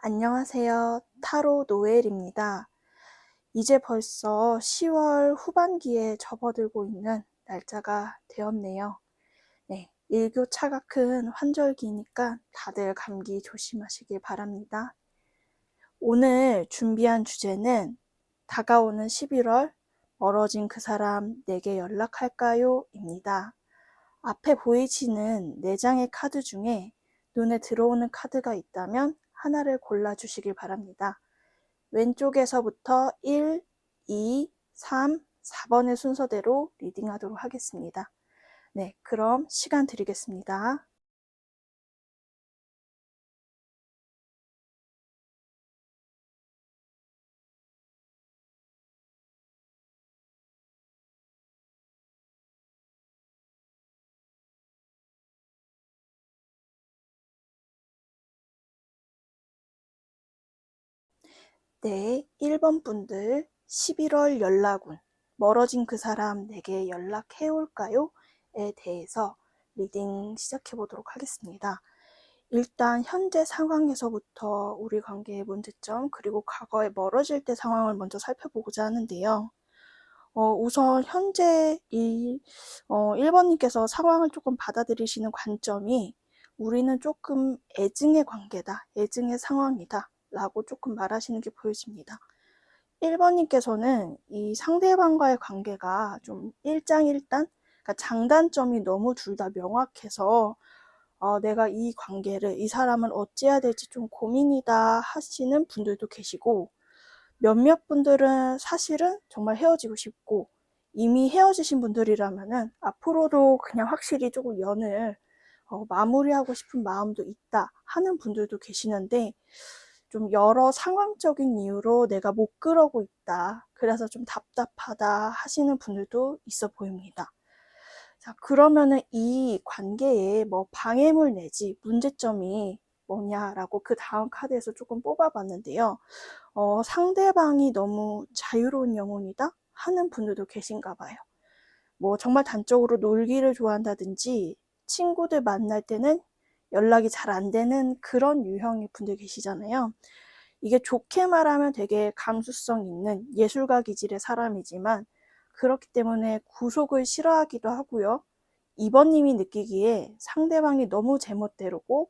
안녕하세요. 타로 노엘입니다. 이제 벌써 10월 후반기에 접어들고 있는 날짜가 되었네요. 네, 일교차가 큰 환절기니까 다들 감기 조심하시길 바랍니다. 오늘 준비한 주제는 다가오는 11월 멀어진 그 사람 내게 연락할까요? 입니다. 앞에 보이시는 4장의 카드 중에 눈에 들어오는 카드가 있다면 하나를 골라주시길 바랍니다. 왼쪽에서부터 1, 2, 3, 4번의 순서대로 리딩하도록 하겠습니다. 네, 그럼 시간 드리겠습니다. 네, 1번 분들 11월 연락운, 멀어진 그 사람 내게 연락해올까요? 에 대해서 리딩 시작해 보도록 하겠습니다. 일단 현재 상황에서부터 우리 관계의 문제점 그리고 과거에 멀어질 때 상황을 먼저 살펴보고자 하는데요. 우선 현재 1번님께서 상황을 조금 받아들이시는 관점이 우리는 조금 애증의 관계다, 애증의 상황이다 라고 조금 말하시는 게 보여집니다. 1번님께서는 이 상대방과의 관계가 좀 일장일단, 그러니까 장단점이 너무 둘 다 명확해서 내가 이 관계를, 이 사람을 어찌해야 될지 좀 고민이다 하시는 분들도 계시고, 몇몇 분들은 사실은 정말 헤어지고 싶고, 이미 헤어지신 분들이라면은 앞으로도 그냥 확실히 조금 연을 마무리하고 싶은 마음도 있다 하는 분들도 계시는데, 좀 여러 상황적인 이유로 내가 못 그러고 있다, 그래서 좀 답답하다 하시는 분들도 있어 보입니다. 자, 그러면은 이 관계에 뭐 방해물 내지 문제점이 뭐냐라고 그 다음 카드에서 조금 뽑아봤는데요. 상대방이 너무 자유로운 영혼이다 하는 분들도 계신가 봐요. 뭐 정말 단적으로 놀기를 좋아한다든지 친구들 만날 때는 연락이 잘 안 되는 그런 유형의 분들 계시잖아요. 이게 좋게 말하면 되게 감수성 있는 예술가 기질의 사람이지만 그렇기 때문에 구속을 싫어하기도 하고요. 2번님이 느끼기에 상대방이 너무 제멋대로고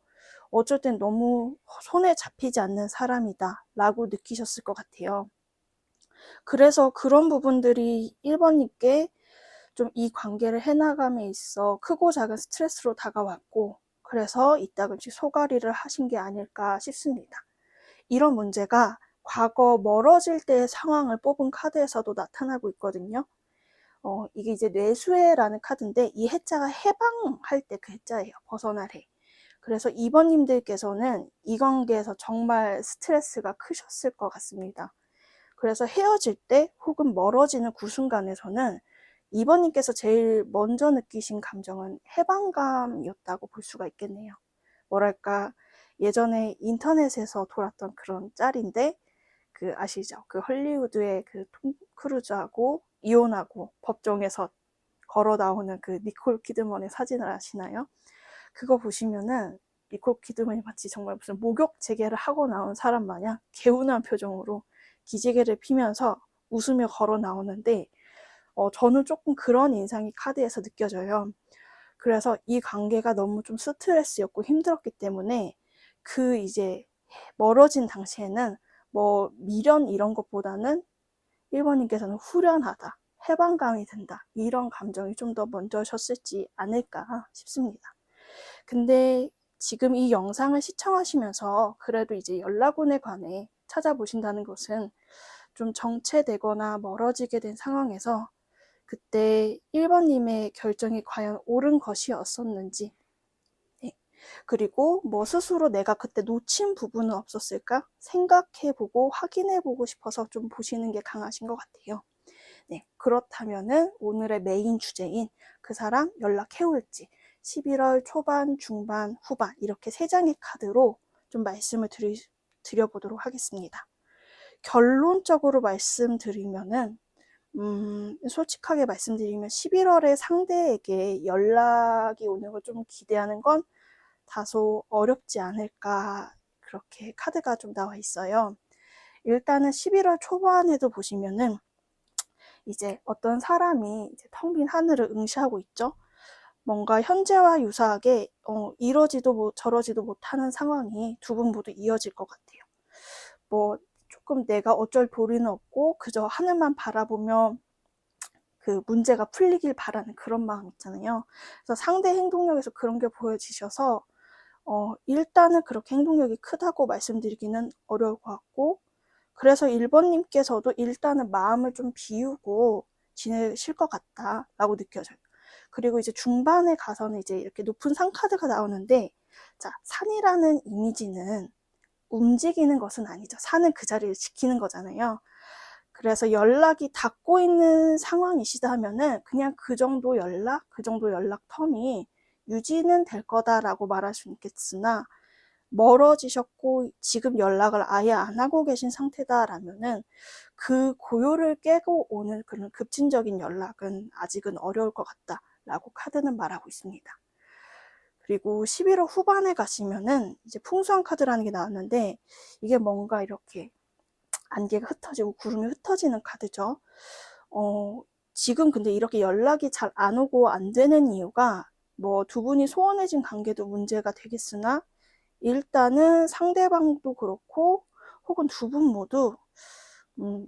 어쩔 땐 너무 손에 잡히지 않는 사람이다 라고 느끼셨을 것 같아요. 그래서 그런 부분들이 1번님께 좀 이 관계를 해나감에 있어 크고 작은 스트레스로 다가왔고, 그래서 이따금씩 소가리를 하신 게 아닐까 싶습니다. 이런 문제가 과거 멀어질 때의 상황을 뽑은 카드에서도 나타나고 있거든요. 이게 이제 뇌수해라는 카드인데 이 해자가 해방할 때 그 해자예요. 벗어날 해. 그래서 2번님들께서는 이 관계에서 정말 스트레스가 크셨을 것 같습니다. 그래서 헤어질 때 혹은 멀어지는 그 순간에서는 2번님께서 제일 먼저 느끼신 감정은 해방감이었다고 볼 수가 있겠네요. 뭐랄까, 예전에 인터넷에서 돌았던 그런 짤인데, 그 아시죠? 그 헐리우드의 그 톰 크루즈하고 이혼하고 법정에서 걸어 나오는 그 니콜 키드먼의 사진을 아시나요? 그거 보시면은 니콜 키드먼이 마치 정말 무슨 목욕 재개를 하고 나온 사람 마냥 개운한 표정으로 기지개를 피면서 웃으며 걸어 나오는데, 저는 조금 그런 인상이 카드에서 느껴져요. 그래서 이 관계가 너무 좀 스트레스였고 힘들었기 때문에 그 이제 멀어진 당시에는 뭐 미련 이런 것보다는 1번님께서는 후련하다, 해방감이 든다, 이런 감정이 좀 더 먼저셨을지 않을까 싶습니다. 근데 지금 이 영상을 시청하시면서 그래도 이제 연락운에 관해 찾아보신다는 것은 좀 정체되거나 멀어지게 된 상황에서 그때 1번님의 결정이 과연 옳은 것이었었는지, 네. 그리고 뭐 스스로 내가 그때 놓친 부분은 없었을까 생각해보고 확인해보고 싶어서 좀 보시는 게 강하신 것 같아요. 네, 그렇다면은 오늘의 메인 주제인 그 사람 연락해올지 11월 초반, 중반, 후반 이렇게 3장의 카드로 좀 말씀을 드려보도록 하겠습니다. 결론적으로 말씀드리면은 솔직하게 말씀드리면 11월에 상대에게 연락이 오는 걸 좀 기대하는 건 다소 어렵지 않을까 그렇게 카드가 좀 나와 있어요. 일단은 11월 초반에도 보시면은 이제 어떤 사람이 이제 텅 빈 하늘을 응시하고 있죠. 뭔가 현재와 유사하게 이러지도 저러지도 못하는 상황이 두 분 모두 이어질 것 같아요. 뭐 조금 내가 어쩔 도리는 없고 그저 하늘만 바라보며 그 문제가 풀리길 바라는 그런 마음 있잖아요. 그래서 상대 행동력에서 그런 게 보여지셔서 일단은 그렇게 행동력이 크다고 말씀드리기는 어려울 것 같고, 그래서 1번님께서도 일단은 마음을 좀 비우고 지내실 것 같다라고 느껴져요. 그리고 이제 중반에 가서는 이제 이렇게 높은 산 카드가 나오는데, 자, 산이라는 이미지는 움직이는 것은 아니죠. 산은 그 자리를 지키는 거잖아요. 그래서 연락이 닿고 있는 상황이시다 하면은 그냥 그 정도 연락 텀이 유지는 될 거다라고 말할 수 있겠으나, 멀어지셨고 지금 연락을 아예 안 하고 계신 상태다라면은 그 고요를 깨고 오는 그런 급진적인 연락은 아직은 어려울 것 같다라고 카드는 말하고 있습니다. 그리고 11월 후반에 가시면은 이제 풍수한 카드라는 게 나왔는데, 이게 뭔가 이렇게 안개가 흩어지고 구름이 흩어지는 카드죠. 지금 근데 이렇게 연락이 잘 안 오고 안 되는 이유가 뭐 두 분이 소원해진 관계도 문제가 되겠으나, 일단은 상대방도 그렇고 혹은 두 분 모두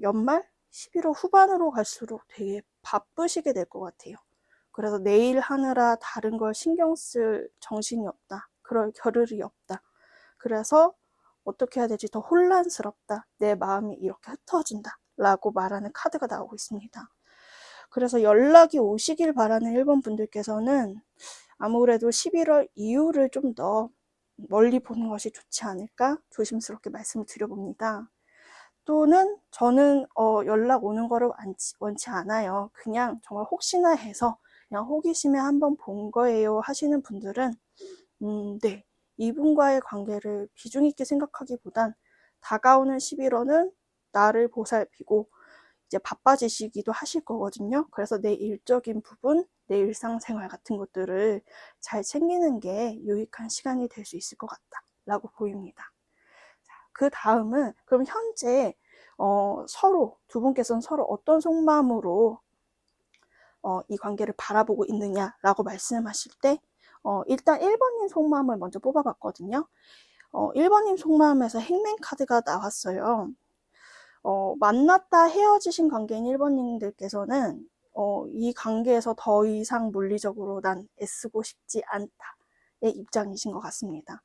연말 11월 후반으로 갈수록 되게 바쁘시게 될 것 같아요. 그래서 내일 하느라 다른 걸 신경 쓸 정신이 없다. 그럴 겨를이 없다. 그래서 어떻게 해야 될지 더 혼란스럽다. 내 마음이 이렇게 흩어진다. 라고 말하는 카드가 나오고 있습니다. 그래서 연락이 오시길 바라는 1번 분들께서는 아무래도 11월 이후를 좀 더 멀리 보는 것이 좋지 않을까 조심스럽게 말씀을 드려봅니다. 또는 저는 연락 오는 거를 원치 않아요. 그냥 정말 혹시나 해서 그냥 호기심에 한번 본 거예요 하시는 분들은 네, 이분과의 관계를 비중 있게 생각하기보단 다가오는 11월은 나를 보살피고 이제 바빠지시기도 하실 거거든요. 그래서 내 일적인 부분, 내 일상생활 같은 것들을 잘 챙기는 게 유익한 시간이 될 수 있을 것 같다라고 보입니다. 그 다음은 그럼 현재 서로 두 분께서는 서로 어떤 속마음으로 이 관계를 바라보고 있느냐라고 말씀하실 때 일단 1번님 속마음을 먼저 뽑아봤거든요. 1번님 속마음에서 행맨 카드가 나왔어요. 만났다 헤어지신 관계인 1번님들께서는 이 관계에서 더 이상 물리적으로 난 애쓰고 싶지 않다의 입장이신 것 같습니다.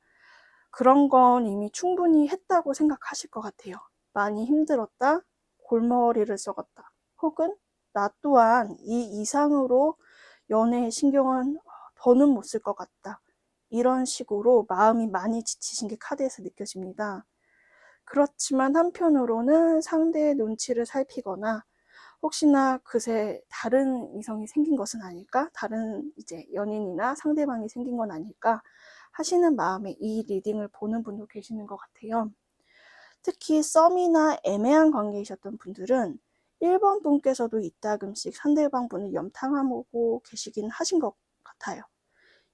그런 건 이미 충분히 했다고 생각하실 것 같아요. 많이 힘들었다, 골머리를 썩었다, 혹은 나 또한 이 이상으로 연애에 신경은 더는 못 쓸 것 같다. 이런 식으로 마음이 많이 지치신 게 카드에서 느껴집니다. 그렇지만 한편으로는 상대의 눈치를 살피거나 혹시나 그새 다른 이성이 생긴 것은 아닐까? 다른 이제 연인이나 상대방이 생긴 건 아닐까? 하시는 마음에 이 리딩을 보는 분도 계시는 것 같아요. 특히 썸이나 애매한 관계이셨던 분들은 1번 분께서도 이따금씩 상대방 분을 염탐하고 계시긴 하신 것 같아요.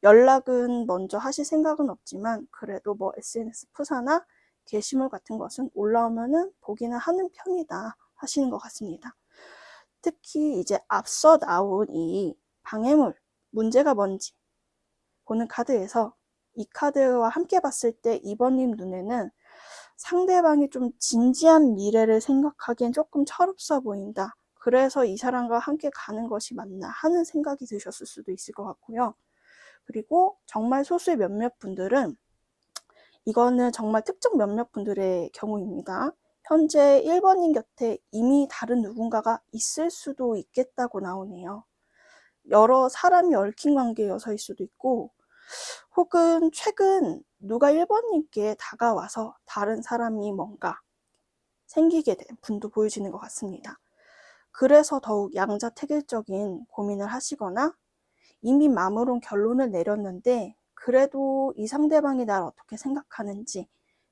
연락은 먼저 하실 생각은 없지만 그래도 뭐 SNS 프사나 게시물 같은 것은 올라오면은 보기는 하는 편이다 하시는 것 같습니다. 특히 이제 앞서 나온 이 방해물, 문제가 뭔지 보는 카드에서 이 카드와 함께 봤을 때 2번님 눈에는 상대방이 좀 진지한 미래를 생각하기엔 조금 철없어 보인다. 그래서 이 사람과 함께 가는 것이 맞나 하는 생각이 드셨을 수도 있을 것 같고요. 그리고 정말 소수의 몇몇 분들은 이거는 정말 특정 몇몇 분들의 경우입니다. 현재 1번님 곁에 이미 다른 누군가가 있을 수도 있겠다고 나오네요. 여러 사람이 얽힌 관계여서일 수도 있고, 혹은 최근 누가 1번님께 다가와서 다른 사람이 뭔가 생기게 된 분도 보여지는 것 같습니다. 그래서 더욱 양자택일적인 고민을 하시거나 이미 마음으론 결론을 내렸는데 그래도 이 상대방이 날 어떻게 생각하는지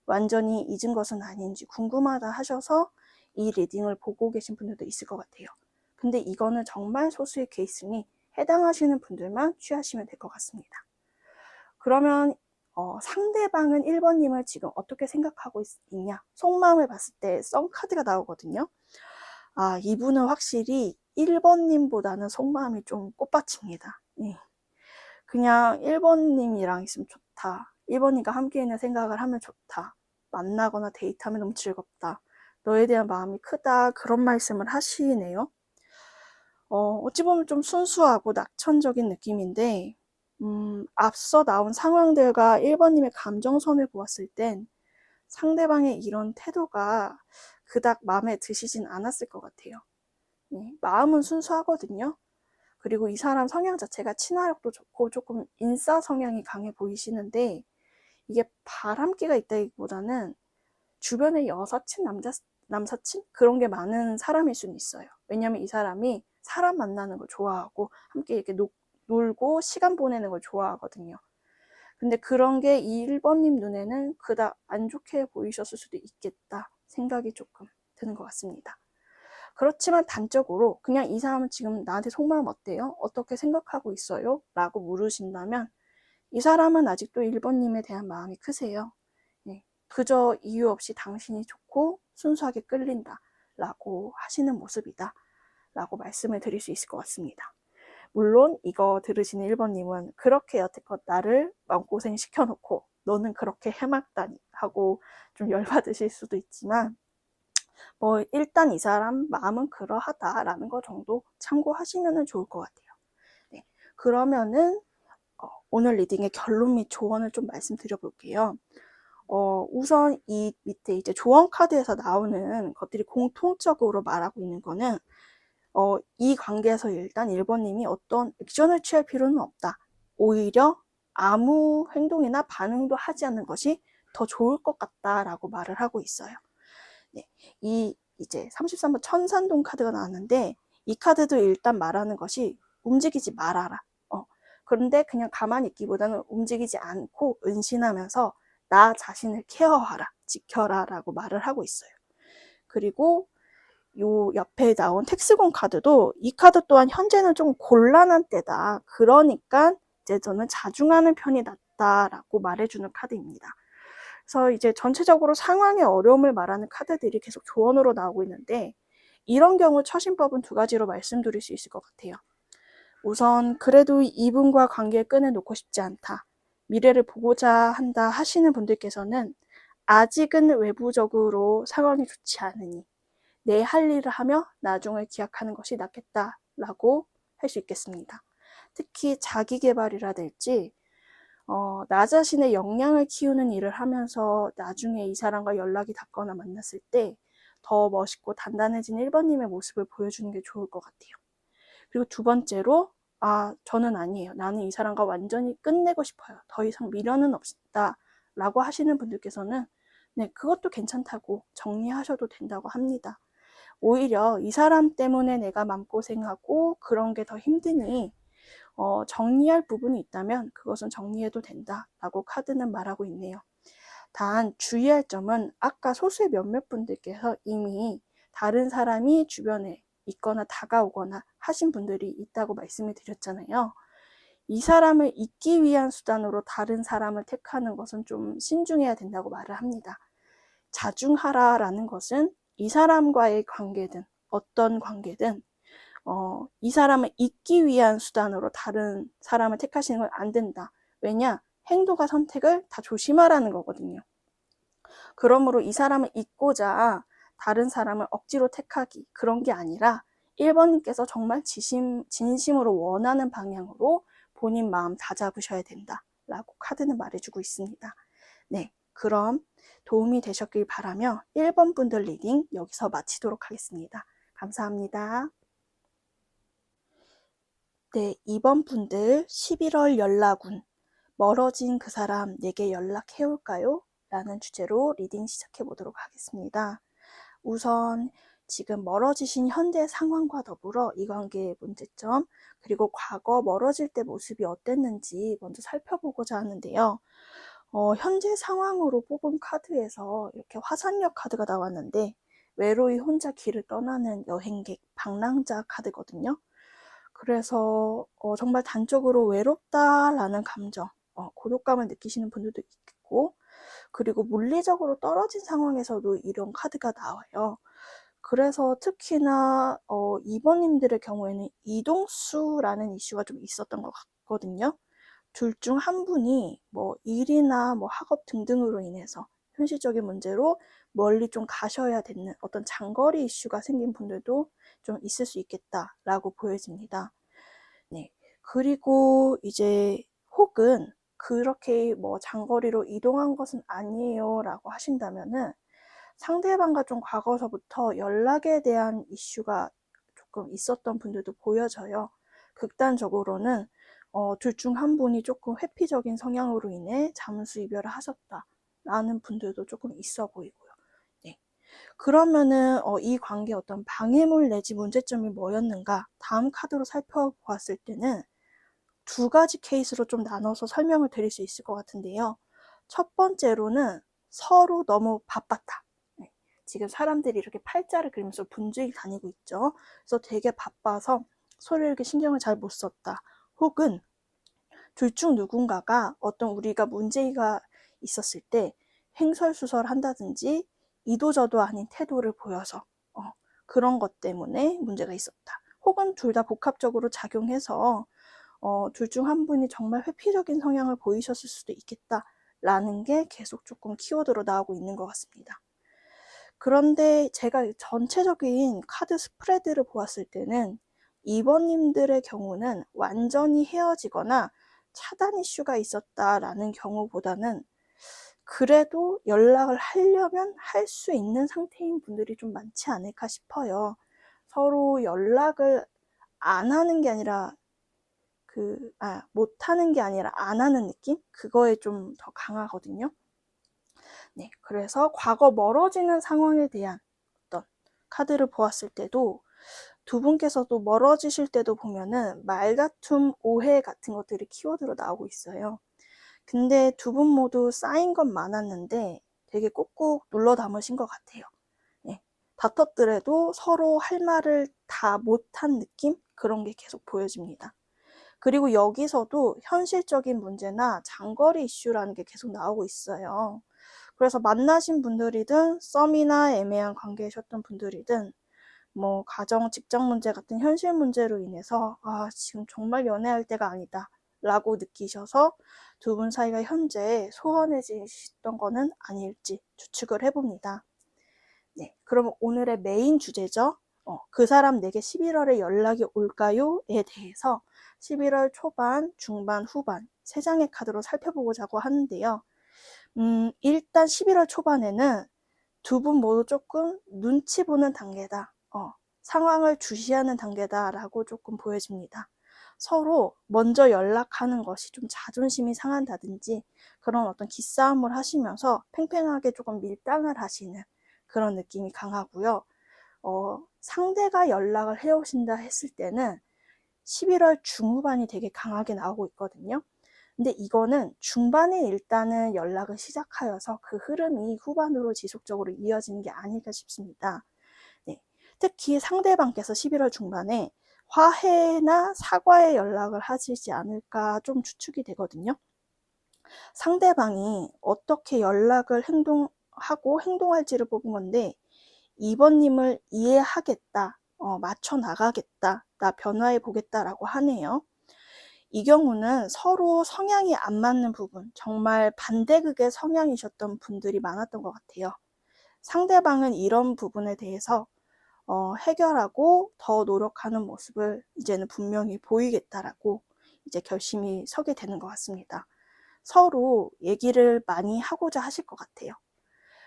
완전히 잊은 것은 아닌지 궁금하다 하셔서 이 리딩을 보고 계신 분들도 있을 것 같아요. 근데 이거는 정말 소수의 케이스니 해당하시는 분들만 취하시면 될 것 같습니다. 그러면 상대방은 1번님을 지금 어떻게 생각하고 있냐. 속마음을 봤을 때 썬 카드가 나오거든요. 아, 이분은 확실히 1번님보다는 속마음이 좀 꽃받칩니다. 예. 그냥 1번님이랑 있으면 좋다. 1번님과 함께 있는 생각을 하면 좋다. 만나거나 데이트하면 너무 즐겁다. 너에 대한 마음이 크다. 그런 말씀을 하시네요. 어찌 보면 좀 순수하고 낙천적인 느낌인데, 앞서 나온 상황들과 1번님의 감정선을 보았을 땐 상대방의 이런 태도가 그닥 마음에 드시진 않았을 것 같아요. 마음은 순수하거든요. 그리고 이 사람 성향 자체가 친화력도 좋고 조금 인싸 성향이 강해 보이시는데, 이게 바람기가 있다기보다는 주변에 여사친, 남사친? 그런 게 많은 사람일 수는 있어요. 왜냐면 이 사람이 사람 만나는 걸 좋아하고 함께 이렇게 놀고 시간 보내는 걸 좋아하거든요. 근데 그런 게 1번님 눈에는 그닥 안 좋게 보이셨을 수도 있겠다 생각이 조금 드는 것 같습니다. 그렇지만 단적으로 그냥 이 사람은 지금 나한테 속마음 어때요? 어떻게 생각하고 있어요? 라고 물으신다면 이 사람은 아직도 1번님에 대한 마음이 크세요. 네, 그저 이유 없이 당신이 좋고 순수하게 끌린다 라고 하시는 모습이다 라고 말씀을 드릴 수 있을 것 같습니다. 물론 이거 들으시는 1번님은 그렇게 여태껏 나를 마음고생 시켜놓고 너는 그렇게 해맑다니 하고 좀 열받으실 수도 있지만 일단 이 사람 마음은 그러하다라는 거 정도 참고하시면 좋을 것 같아요. 네, 그러면은 오늘 리딩의 결론 및 조언을 좀 말씀드려 볼게요. 우선 이 밑에 이제 조언 카드에서 나오는 것들이 공통적으로 말하고 있는 거는 이 관계에서 일단 1번님이 어떤 액션을 취할 필요는 없다. 오히려 아무 행동이나 반응도 하지 않는 것이 더 좋을 것 같다라고 말을 하고 있어요. 네, 이제 33번 천산동 카드가 나왔는데 이 카드도 일단 말하는 것이 움직이지 말아라. 그런데 그냥 가만히 있기보다는 움직이지 않고 은신하면서 나 자신을 케어하라, 지켜라 라고 말을 하고 있어요. 그리고 요 옆에 나온 텍스곤 카드도 이 카드 또한 현재는 좀 곤란한 때다. 그러니까 이제 저는 자중하는 편이 낫다라고 말해주는 카드입니다. 그래서 이제 전체적으로 상황의 어려움을 말하는 카드들이 계속 조언으로 나오고 있는데 이런 경우 처신법은 2가지로 말씀드릴 수 있을 것 같아요. 우선 그래도 이분과 관계를 끊어놓고 싶지 않다. 미래를 보고자 한다 하시는 분들께서는 아직은 외부적으로 상황이 좋지 않으니 내 할 일을 하며 나중을 기약하는 것이 낫겠다라고 할 수 있겠습니다. 특히 자기개발이라든지 나 자신의 역량을 키우는 일을 하면서 나중에 이 사람과 연락이 닿거나 만났을 때 더 멋있고 단단해진 1번님의 모습을 보여주는 게 좋을 것 같아요. 그리고 2번째로 저는 아니에요. 나는 이 사람과 완전히 끝내고 싶어요. 더 이상 미련은 없다 라고 하시는 분들께서는 네, 그것도 괜찮다고 정리하셔도 된다고 합니다. 오히려 이 사람 때문에 내가 마음고생하고 그런 게 더 힘드니 정리할 부분이 있다면 그것은 정리해도 된다라고 카드는 말하고 있네요. 단 주의할 점은 아까 소수의 몇몇 분들께서 이미 다른 사람이 주변에 있거나 다가오거나 하신 분들이 있다고 말씀을 드렸잖아요. 이 사람을 잊기 위한 수단으로 다른 사람을 택하는 것은 좀 신중해야 된다고 말을 합니다. 자중하라라는 것은 이 사람과의 관계든 어떤 관계든 이 사람을 잊기 위한 수단으로 다른 사람을 택하시는 건 안 된다. 왜냐? 행동과 선택을 다 조심하라는 거거든요. 그러므로 이 사람을 잊고자 다른 사람을 억지로 택하기 그런 게 아니라 1번님께서 정말 진심으로 원하는 방향으로 본인 마음 다잡으셔야 된다 라고 카드는 말해주고 있습니다. 네, 그럼 도움이 되셨길 바라며 1번 분들 리딩 여기서 마치도록 하겠습니다. 감사합니다. 네, 2번 분들 11월 연락운 멀어진 그 사람 내게 연락해올까요? 라는 주제로 리딩 시작해 보도록 하겠습니다. 우선 지금 멀어지신 현재 상황과 더불어 이 관계의 문제점 그리고 과거 멀어질 때 모습이 어땠는지 먼저 살펴보고자 하는데요. 현재 상황으로 뽑은 카드에서 이렇게 화산역 카드가 나왔는데 외로이 혼자 길을 떠나는 여행객, 방랑자 카드거든요. 그래서 정말 단적으로 외롭다라는 감정 고독감을 느끼시는 분들도 있고, 그리고 물리적으로 떨어진 상황에서도 이런 카드가 나와요. 그래서 특히나 2번님들의 경우에는 이동수라는 이슈가 좀 있었던 것 같거든요. 둘 중 한 분이 뭐 일이나 뭐 학업 등등으로 인해서 현실적인 문제로 멀리 좀 가셔야 되는 어떤 장거리 이슈가 생긴 분들도 좀 있을 수 있겠다라고 보여집니다. 네. 그리고 이제 혹은 그렇게 뭐 장거리로 이동한 것은 아니에요라고 하신다면은 상대방과 좀 과거서부터 연락에 대한 이슈가 조금 있었던 분들도 보여져요. 극단적으로는 둘 중 한 분이 조금 회피적인 성향으로 인해 잠수 이별을 하셨다라는 분들도 조금 있어 보이고요. 네. 그러면은 이 관계의 어떤 방해물 내지 문제점이 뭐였는가 다음 카드로 살펴보았을 때는 두 가지 케이스로 좀 나눠서 설명을 드릴 수 있을 것 같은데요. 첫 번째로는 서로 너무 바빴다. 네. 지금 사람들이 이렇게 팔자를 그리면서 분주히 다니고 있죠. 그래서 되게 바빠서 서로 이렇게 신경을 잘 못 썼다. 혹은 둘 중 누군가가 어떤 우리가 문제가 있었을 때 횡설수설 한다든지 이도저도 아닌 태도를 보여서 그런 것 때문에 문제가 있었다. 혹은 둘 다 복합적으로 작용해서 둘 중 한 분이 정말 회피적인 성향을 보이셨을 수도 있겠다라는 게 계속 조금 키워드로 나오고 있는 것 같습니다. 그런데 제가 전체적인 카드 스프레드를 보았을 때는 2번님들의 경우는 완전히 헤어지거나 차단 이슈가 있었다라는 경우보다는 그래도 연락을 하려면 할 수 있는 상태인 분들이 좀 많지 않을까 싶어요. 서로 연락을 안 하는 게 아니라 못하는 게 아니라 안 하는 느낌? 그거에 좀 더 강하거든요. 네, 그래서 과거 멀어지는 상황에 대한 어떤 카드를 보았을 때도 두 분께서도 멀어지실 때도 보면은 말다툼, 오해 같은 것들이 키워드로 나오고 있어요. 근데 두 분 모두 쌓인 건 많았는데 되게 꾹꾹 눌러 담으신 것 같아요. 네, 다퉜더라도 서로 할 말을 다 못한 느낌? 그런 게 계속 보여집니다. 그리고 여기서도 현실적인 문제나 장거리 이슈라는 게 계속 나오고 있어요. 그래서 만나신 분들이든 썸이나 애매한 관계이셨던 분들이든 뭐 가정, 직장 문제 같은 현실 문제로 인해서 지금 정말 연애할 때가 아니다 라고 느끼셔서 두 분 사이가 현재 소원해지셨던 거는 아닐지 추측을 해봅니다. 네, 그럼 오늘의 메인 주제죠. 그 사람 내게 11월에 연락이 올까요?에 대해서 11월 초반, 중반, 후반 세 장의 카드로 살펴보고자 하는데요. 일단 11월 초반에는 두 분 모두 조금 눈치 보는 단계다. 상황을 주시하는 단계다라고 조금 보여집니다. 서로 먼저 연락하는 것이 좀 자존심이 상한다든지 그런 어떤 기싸움을 하시면서 팽팽하게 조금 밀당을 하시는 그런 느낌이 강하고요. 상대가 연락을 해오신다 했을 때는 11월 중후반이 되게 강하게 나오고 있거든요. 근데 이거는 중반에 일단은 연락을 시작하여서 그 흐름이 후반으로 지속적으로 이어지는 게 아닐까 싶습니다. 네. 특히 상대방께서 11월 중반에 화해나 사과의 연락을 하시지 않을까 좀 추측이 되거든요. 상대방이 어떻게 연락을 하고 행동할지를 뽑은 건데 2번님을 이해하겠다, 맞춰 나가겠다, 나 변화해 보겠다라고 하네요. 이 경우는 서로 성향이 안 맞는 부분, 정말 반대극의 성향이셨던 분들이 많았던 것 같아요. 상대방은 이런 부분에 대해서 해결하고 더 노력하는 모습을 이제는 분명히 보이겠다라고 이제 결심이 서게 되는 것 같습니다. 서로 얘기를 많이 하고자 하실 것 같아요.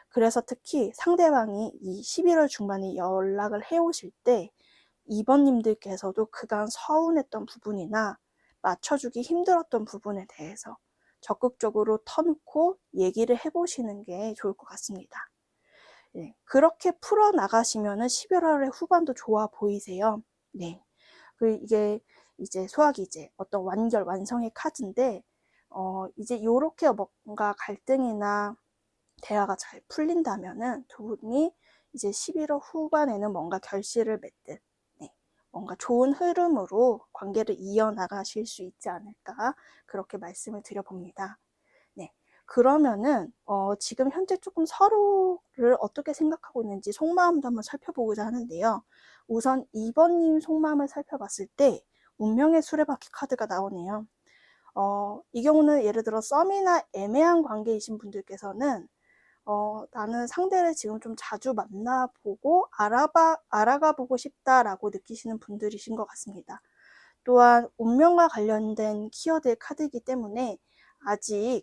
그래서 특히 상대방이 이 11월 중반에 연락을 해오실 때 2번님들께서도 그간 서운했던 부분이나 맞춰주기 힘들었던 부분에 대해서 적극적으로 터놓고 얘기를 해보시는 게 좋을 것 같습니다. 네, 그렇게 풀어나가시면은 11월의 후반도 좋아 보이세요. 네. 이게 이제 소확이 이제 어떤 완결, 완성의 카드인데, 이제 요렇게 뭔가 갈등이나 대화가 잘 풀린다면은 두 분이 이제 11월 후반에는 뭔가 결실을 맺든, 네, 뭔가 좋은 흐름으로 관계를 이어나가실 수 있지 않을까 그렇게 말씀을 드려봅니다. 네, 그러면은 지금 현재 조금 서로를 어떻게 생각하고 있는지 속마음도 한번 살펴보고자 하는데요. 우선 2번님 속마음을 살펴봤을 때 운명의 수레바퀴 카드가 나오네요. 이 경우는 예를 들어 썸이나 애매한 관계이신 분들께서는 나는 상대를 지금 좀 자주 만나보고 알아가 보고 싶다라고 느끼시는 분들이신 것 같습니다. 또한 운명과 관련된 키워드의 카드이기 때문에 아직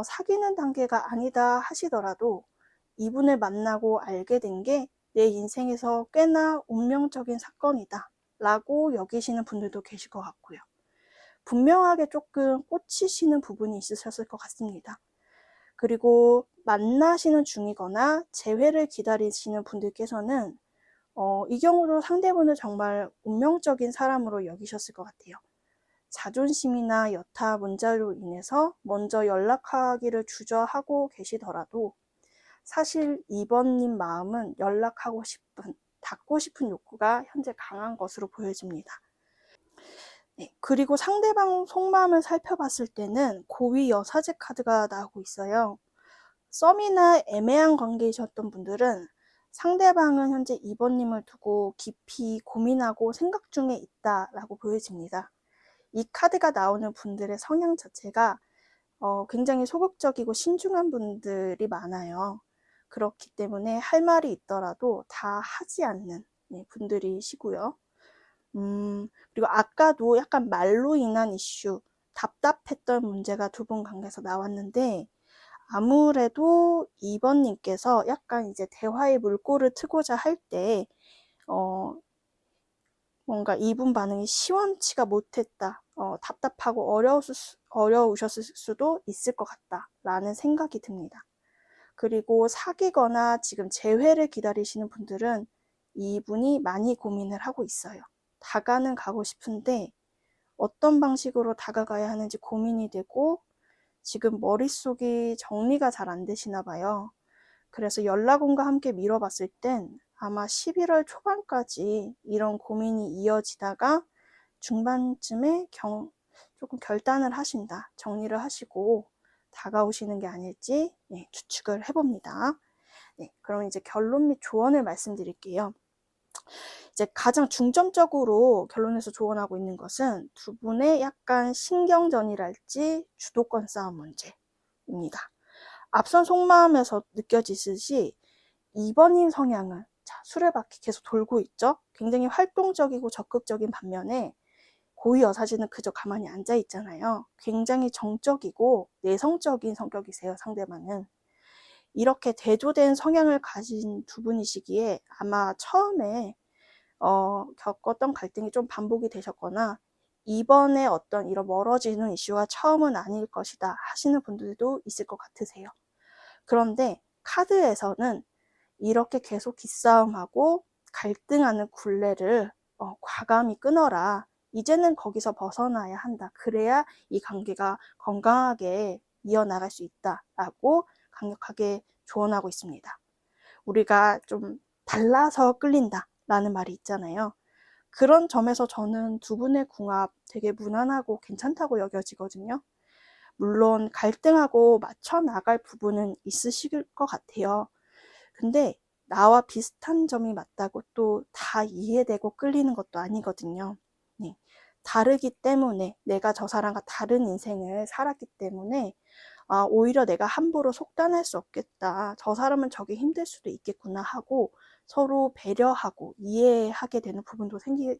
사귀는 단계가 아니다 하시더라도 이분을 만나고 알게 된 게 내 인생에서 꽤나 운명적인 사건이다 라고 여기시는 분들도 계실 것 같고요. 분명하게 조금 꽂히시는 부분이 있으셨을 것 같습니다. 그리고 만나시는 중이거나 재회를 기다리시는 분들께서는 이 경우도 상대분을 정말 운명적인 사람으로 여기셨을 것 같아요. 자존심이나 여타 문제로 인해서 먼저 연락하기를 주저하고 계시더라도 사실 2번님 마음은 연락하고 싶은, 닿고 싶은 욕구가 현재 강한 것으로 보여집니다. 네, 그리고 상대방 속마음을 살펴봤을 때는 고위 여사제 카드가 나오고 있어요. 썸이나 애매한 관계이셨던 분들은 상대방은 현재 2번님을 두고 깊이 고민하고 생각 중에 있다라고 보여집니다. 이 카드가 나오는 분들의 성향 자체가 굉장히 소극적이고 신중한 분들이 많아요. 그렇기 때문에 할 말이 있더라도 다 하지 않는 분들이시고요. 그리고 아까도 약간 말로 인한 이슈, 답답했던 문제가 두 분 관계에서 나왔는데 아무래도 2번님께서 약간 이제 대화의 물꼬를 트고자 할 때 뭔가 이분 반응이 시원치가 못했다, 답답하고 어려우셨을 수도 있을 것 같다라는 생각이 듭니다. 그리고 사귀거나 지금 재회를 기다리시는 분들은 이분이 많이 고민을 하고 있어요. 다가는 가고 싶은데 어떤 방식으로 다가가야 하는지 고민이 되고 지금 머릿속이 정리가 잘 안 되시나 봐요. 그래서 연락원과 함께 미뤄봤을 땐 아마 11월 초반까지 이런 고민이 이어지다가 중반쯤에 조금 결단을 하신다, 정리를 하시고 다가오시는 게 아닐지 추측을 해봅니다. 네, 그럼 이제 결론 및 조언을 말씀드릴게요. 이제 가장 중점적으로 결론에서 조언하고 있는 것은 두 분의 약간 신경전이랄지 주도권 싸움 문제입니다. 앞선 속마음에서 느껴지듯이 2번님 성향은 수레바퀴 계속 돌고 있죠. 굉장히 활동적이고 적극적인 반면에 고위 여사진은 그저 가만히 앉아 있잖아요. 굉장히 정적이고 내성적인 성격이세요, 상대방은. 이렇게 대조된 성향을 가진 두 분이시기에 아마 처음에 겪었던 갈등이 좀 반복이 되셨거나 이번에 어떤 이런 멀어지는 이슈가 처음은 아닐 것이다 하시는 분들도 있을 것 같으세요. 그런데 카드에서는 이렇게 계속 기싸움하고 갈등하는 굴레를 과감히 끊어라. 이제는 거기서 벗어나야 한다. 그래야 이 관계가 건강하게 이어나갈 수 있다라고 강력하게 조언하고 있습니다. 우리가 좀 달라서 끌린다라는 말이 있잖아요. 그런 점에서 저는 두 분의 궁합 되게 무난하고 괜찮다고 여겨지거든요. 물론 갈등하고 맞춰 나갈 부분은 있으실 것 같아요. 근데 나와 비슷한 점이 맞다고 또 다 이해되고 끌리는 것도 아니거든요. 네. 다르기 때문에 내가 저 사람과 다른 인생을 살았기 때문에 오히려 내가 함부로 속단할 수 없겠다. 저 사람은 저게 힘들 수도 있겠구나 하고 서로 배려하고 이해하게 되는 부분도 생기는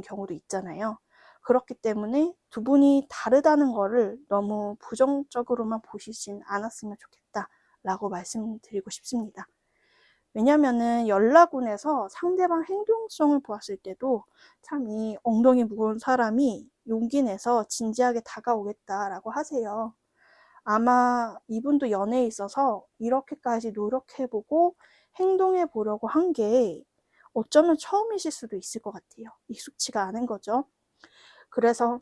경우도 있잖아요. 그렇기 때문에 두 분이 다르다는 거를 너무 부정적으로만 보시진 않았으면 좋겠다라고 말씀드리고 싶습니다. 왜냐면은 연락운에서 상대방 행동성을 보았을 때도 참 이 엉덩이 무거운 사람이 용기 내서 진지하게 다가오겠다라고 하세요. 아마 이분도 연애에 있어서 이렇게까지 노력해보고 행동해보려고 한 게 어쩌면 처음이실 수도 있을 것 같아요. 익숙치가 않은 거죠. 그래서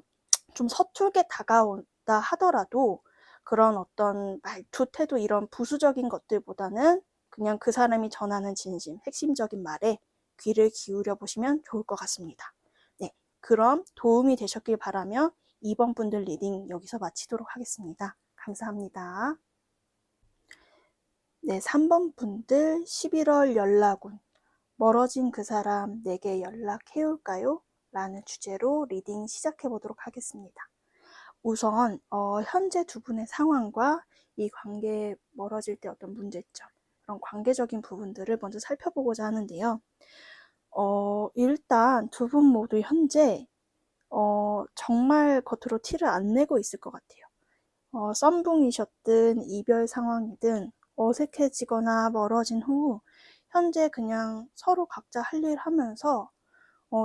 좀 서툴게 다가온다 하더라도 그런 어떤 말투, 태도 이런 부수적인 것들보다는 그냥 그 사람이 전하는 진심, 핵심적인 말에 귀를 기울여 보시면 좋을 것 같습니다. 네, 그럼 도움이 되셨길 바라며 2번 분들 리딩 여기서 마치도록 하겠습니다. 감사합니다. 네, 3번 분들 11월 연락운 멀어진 그 사람 내게 연락해올까요? 라는 주제로 리딩 시작해 보도록 하겠습니다. 우선 현재 두 분의 상황과 이 관계에 멀어질 때 어떤 문제점, 그런 관계적인 부분들을 먼저 살펴보고자 하는데요. 일단 두 분 모두 현재 정말 겉으로 티를 안 내고 있을 것 같아요. 썸붕이셨든 이별 상황이든 어색해지거나 멀어진 후 현재 그냥 서로 각자 할 일 하면서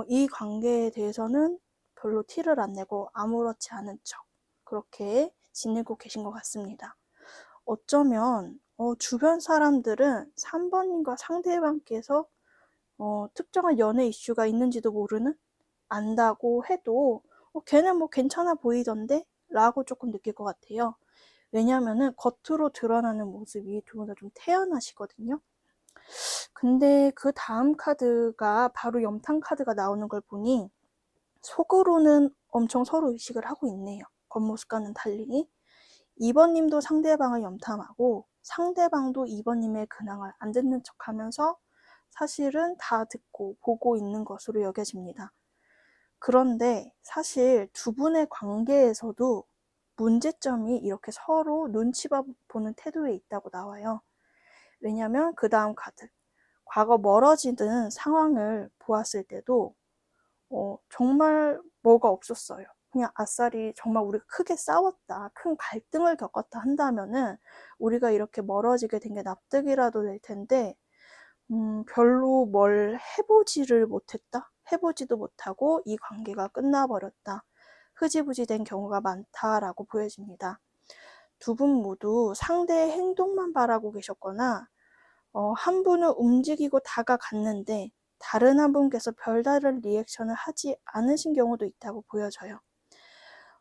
이 관계에 대해서는 별로 티를 안 내고 아무렇지 않은 척 그렇게 지내고 계신 것 같습니다. 어쩌면 주변 사람들은 3번님과 상대방께서 특정한 연애 이슈가 있는지도 모르는, 안다고 해도 걔는 뭐 괜찮아 보이던데? 라고 조금 느낄 것 같아요. 왜냐면은 겉으로 드러나는 모습이 두 분 다 좀 태연하시거든요. 근데 그 다음 카드가 바로 염탐 카드가 나오는 걸 보니 속으로는 엄청 서로 의식을 하고 있네요. 겉모습과는 달리. 2번님도 상대방을 염탐하고 상대방도 2번님의 근황을 안 듣는 척하면서 사실은 다 듣고 보고 있는 것으로 여겨집니다. 그런데 사실 두 분의 관계에서도 문제점이 이렇게 서로 눈치 보는 태도에 있다고 나와요. 왜냐면 그 다음 카드, 과거 멀어지는 상황을 보았을 때도 정말 뭐가 없었어요. 그냥 아싸리 정말 우리가 크게 싸웠다, 큰 갈등을 겪었다 한다면은 우리가 이렇게 멀어지게 된 게 납득이라도 될 텐데 별로 뭘 해보지를 못했다? 해보지도 못하고 이 관계가 끝나버렸다. 흐지부지 된 경우가 많다라고 보여집니다. 두 분 모두 상대의 행동만 바라고 계셨거나 한 분은 움직이고 다가갔는데 다른 한 분께서 별다른 리액션을 하지 않으신 경우도 있다고 보여져요.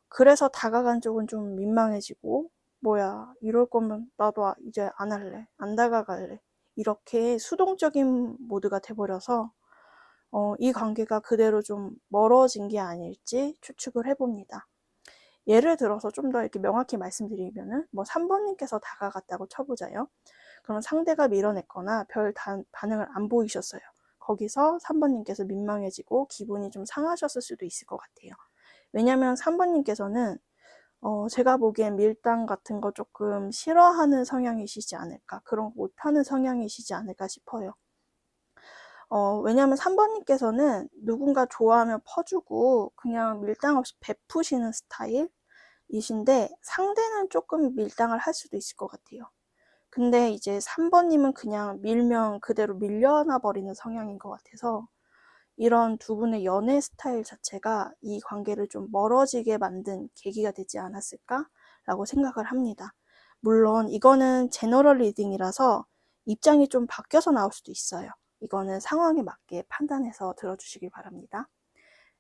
그래서 다가간 쪽은 좀 민망해지고 뭐야 이럴 거면 나도 이제 안 할래, 안 다가갈래, 이렇게 수동적인 모드가 돼버려서 이 관계가 그대로 좀 멀어진 게 아닐지 추측을 해봅니다. 예를 들어서 좀 더 이렇게 명확히 말씀드리면은 뭐 3번님께서 다가갔다고 쳐보자요. 그럼 상대가 밀어냈거나 별 반응을 안 보이셨어요. 거기서 3번님께서 민망해지고 기분이 좀 상하셨을 수도 있을 것 같아요. 왜냐면 3번님께서는 제가 보기엔 밀당 같은 거 조금 싫어하는 성향이시지 않을까, 그런 거 못하는 성향이시지 않을까 싶어요. 왜냐면 3번님께서는 누군가 좋아하면 퍼주고 그냥 밀당 없이 베푸시는 스타일이신데 상대는 조금 밀당을 할 수도 있을 것 같아요. 근데 이제 3번님은 그냥 밀면 그대로 밀려나 버리는 성향인 것 같아서 이런 두 분의 연애 스타일 자체가 이 관계를 좀 멀어지게 만든 계기가 되지 않았을까라고 생각을 합니다. 물론 이거는 제너럴 리딩이라서 입장이 좀 바뀌어서 나올 수도 있어요. 이거는 상황에 맞게 판단해서 들어주시길 바랍니다.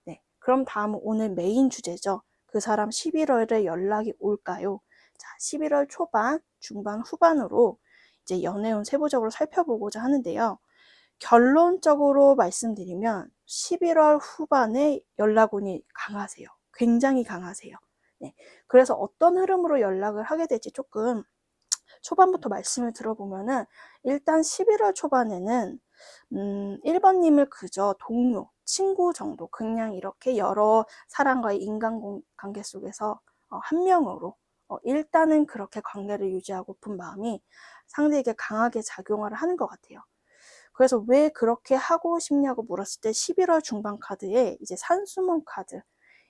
네, 그럼 다음은 오늘 메인 주제죠. 그 사람 11월에 연락이 올까요? 자, 11월 초반, 중반, 후반으로 이제 연애운 세부적으로 살펴보고자 하는데요. 결론적으로 말씀드리면 11월 후반에 연락운이 강하세요. 굉장히 강하세요. 네, 그래서 어떤 흐름으로 연락을 하게 될지 조금 초반부터 말씀을 들어보면은 일단 11월 초반에는 1번님을 그저 동료, 친구 정도, 그냥 이렇게 여러 사람과의 인간관계 속에서 한 명으로 일단은 그렇게 관계를 유지하고픈 마음이 상대에게 강하게 작용을 하는 것 같아요. 그래서 왜 그렇게 하고 싶냐고 물었을 때 11월 중반 카드에 이제 산수문 카드,